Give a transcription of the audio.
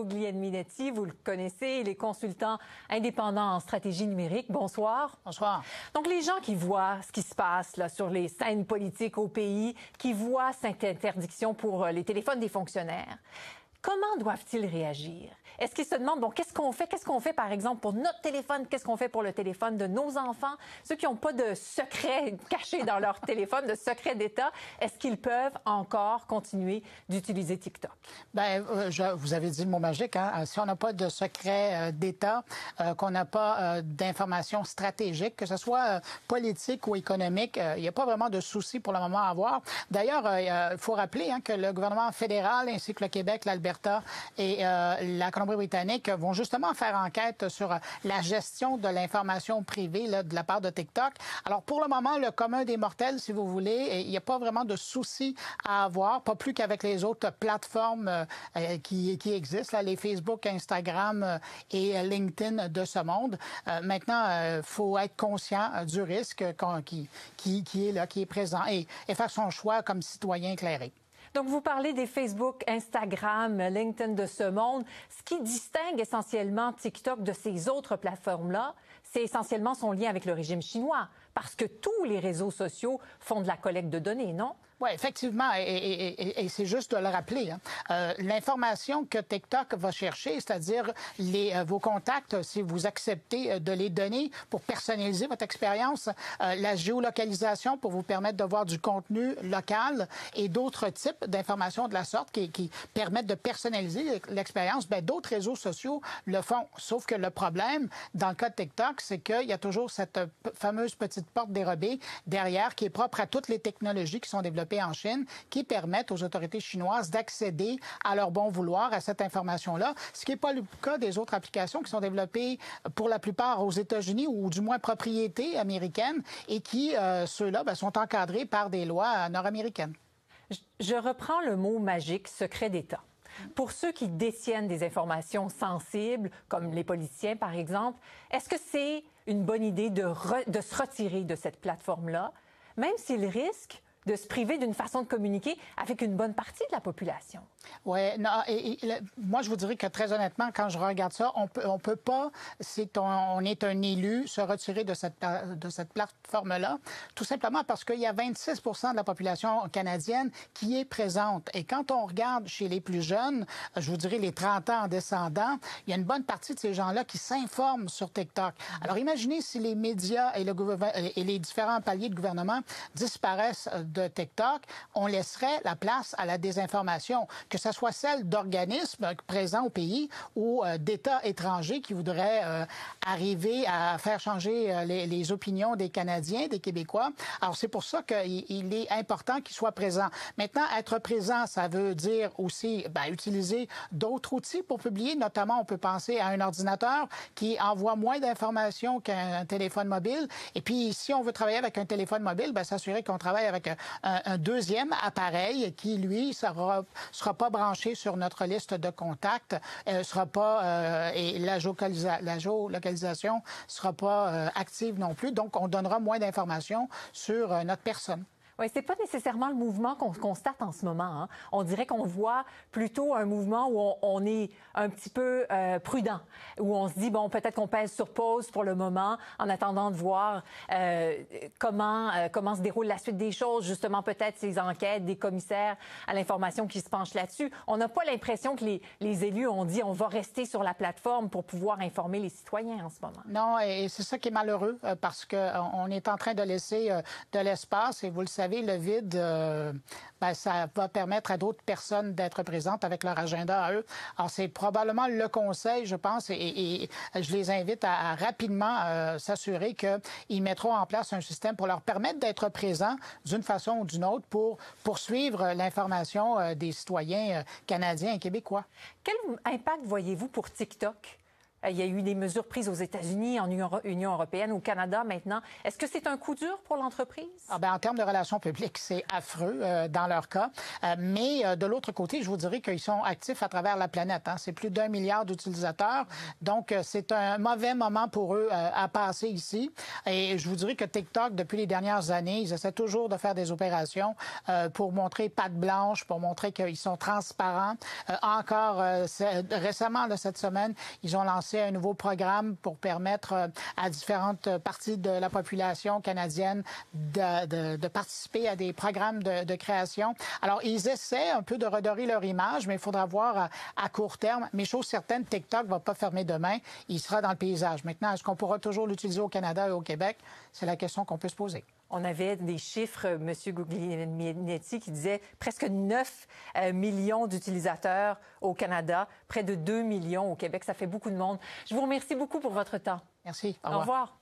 Guglielminetti, vous le connaissez, il est consultant indépendant en stratégie numérique. Bonsoir. Bonsoir. Donc, les gens qui voient ce qui se passe là, sur les scènes politiques au pays, qui voient cette interdiction pour les téléphones des fonctionnaires, comment doivent-ils réagir? Est-ce qu'ils se demandent, bon, qu'est-ce qu'on fait? Qu'est-ce qu'on fait, par exemple, pour notre téléphone? Qu'est-ce qu'on fait pour le téléphone de nos enfants? Ceux qui n'ont pas de secret caché dans leur téléphone, de secret d'État, est-ce qu'ils peuvent encore continuer d'utiliser TikTok? Bien, vous avez dit le mot magique, hein? Si on n'a pas de secret d'État, qu'on n'a pas d'informations stratégiques, que ce soit politique ou économique, il n'y a pas vraiment de souci pour le moment à avoir. D'ailleurs, il faut rappeler que le gouvernement fédéral ainsi que le Québec, l'Alberta et la Colombie-Britannique vont justement faire enquête sur la gestion de l'information privée là, de la part de TikTok. Alors, pour le moment, le commun des mortels, si vous voulez, il n'y a pas vraiment de souci à avoir, pas plus qu'avec les autres plateformes qui existent, là, les Facebook, Instagram et LinkedIn de ce monde. Maintenant, il faut être conscient du risque qui est là, qui est présent et faire son choix comme citoyen éclairé. Donc, vous parlez des Facebook, Instagram, LinkedIn de ce monde. Ce qui distingue essentiellement TikTok de ces autres plateformes-là, c'est essentiellement son lien avec le régime chinois, parce que tous les réseaux sociaux font de la collecte de données, non? Oui, effectivement, et c'est juste de le rappeler. L'information que TikTok va chercher, c'est-à-dire vos contacts, si vous acceptez de les donner pour personnaliser votre expérience, la géolocalisation pour vous permettre de voir du contenu local et d'autres types d'informations de la sorte qui permettent de personnaliser l'expérience, bien, d'autres réseaux sociaux le font. Sauf que le problème, dans le cas de TikTok, c'est qu'il y a toujours cette fameuse petite porte dérobée derrière qui est propre à toutes les technologies qui sont développées en Chine, qui permettent aux autorités chinoises d'accéder à leur bon vouloir à cette information-là, ce qui n'est pas le cas des autres applications qui sont développées pour la plupart aux États-Unis ou du moins propriété américaine et qui, ceux-là, sont encadrés par des lois nord-américaines. Je reprends le mot magique, secret d'État. Pour ceux qui détiennent des informations sensibles, comme les politiciens, par exemple, est-ce que c'est une bonne idée de se retirer de cette plateforme-là, même s'ils risquent de se priver d'une façon de communiquer avec une bonne partie de la population? Oui, non, moi, je vous dirais que très honnêtement, quand je regarde ça, on peut pas, si on est un élu, se retirer de cette plateforme-là, tout simplement parce qu'il y a 26 de la population canadienne qui est présente. Et quand on regarde chez les plus jeunes, je vous dirais les 30 ans en descendant, il y a une bonne partie de ces gens-là qui s'informent sur TikTok. Alors, imaginez si les médias et les différents paliers de gouvernement disparaissent de TikTok, on laisserait la place à la désinformation, que ce soit celle d'organismes présents au pays ou d'États étrangers qui voudraient arriver à faire changer les opinions des Canadiens, des Québécois. Alors, c'est pour ça qu'il est important qu'ils soient présents. Maintenant, être présent, ça veut dire aussi utiliser d'autres outils pour publier. Notamment, on peut penser à un ordinateur qui envoie moins d'informations qu'un téléphone mobile. Et puis, si on veut travailler avec un téléphone mobile, s'assurer qu'on travaille avec un deuxième appareil qui, lui, sera pas branché sur notre liste de contacts, sera pas et la géolocalisation sera pas active non plus. Donc, on donnera moins d'informations sur notre personne. Oui, c'est pas nécessairement le mouvement qu'on constate en ce moment. Hein. On dirait qu'on voit plutôt un mouvement où on est un petit peu prudent, où on se dit, bon, peut-être qu'on pèse sur pause pour le moment, en attendant de voir comment se déroule la suite des choses, justement peut-être ces enquêtes des commissaires à l'information qui se penchent là-dessus. On n'a pas l'impression que les élus ont dit, on va rester sur la plateforme pour pouvoir informer les citoyens en ce moment. Non, et c'est ça qui est malheureux, parce qu'on est en train de laisser de l'espace, et vous le savez, le vide, ça va permettre à d'autres personnes d'être présentes avec leur agenda à eux. Alors, c'est probablement le conseil, je pense, et je les invite à rapidement s'assurer qu'ils mettront en place un système pour leur permettre d'être présents d'une façon ou d'une autre pour poursuivre l'information des citoyens canadiens et québécois. Quel impact voyez-vous pour TikTok Il y a eu des mesures prises aux États-Unis, en Union européenne, au Canada maintenant. Est-ce que c'est un coup dur pour l'entreprise? En termes de relations publiques, c'est affreux dans leur cas. Mais de l'autre côté, je vous dirais qu'ils sont actifs à travers la planète. Hein. C'est plus d'1 milliard d'utilisateurs. Donc, c'est un mauvais moment pour eux à passer ici. Et je vous dirais que TikTok, depuis les dernières années, ils essaient toujours de faire des opérations pour montrer patte blanche, pour montrer qu'ils sont transparents. Récemment, cette semaine, ils ont lancé un nouveau programme pour permettre à différentes parties de la population canadienne de participer à des programmes de création. Alors, ils essaient un peu de redorer leur image, mais il faudra voir à court terme. Mais chose certaine, TikTok ne va pas fermer demain. Il sera dans le paysage. Maintenant, est-ce qu'on pourra toujours l'utiliser au Canada et au Québec? C'est la question qu'on peut se poser. On avait des chiffres, M. Guglielminetti, qui disait presque 9 millions d'utilisateurs au Canada, près de 2 millions au Québec. Ça fait beaucoup de monde. Je vous remercie beaucoup pour votre temps. Merci. Au revoir.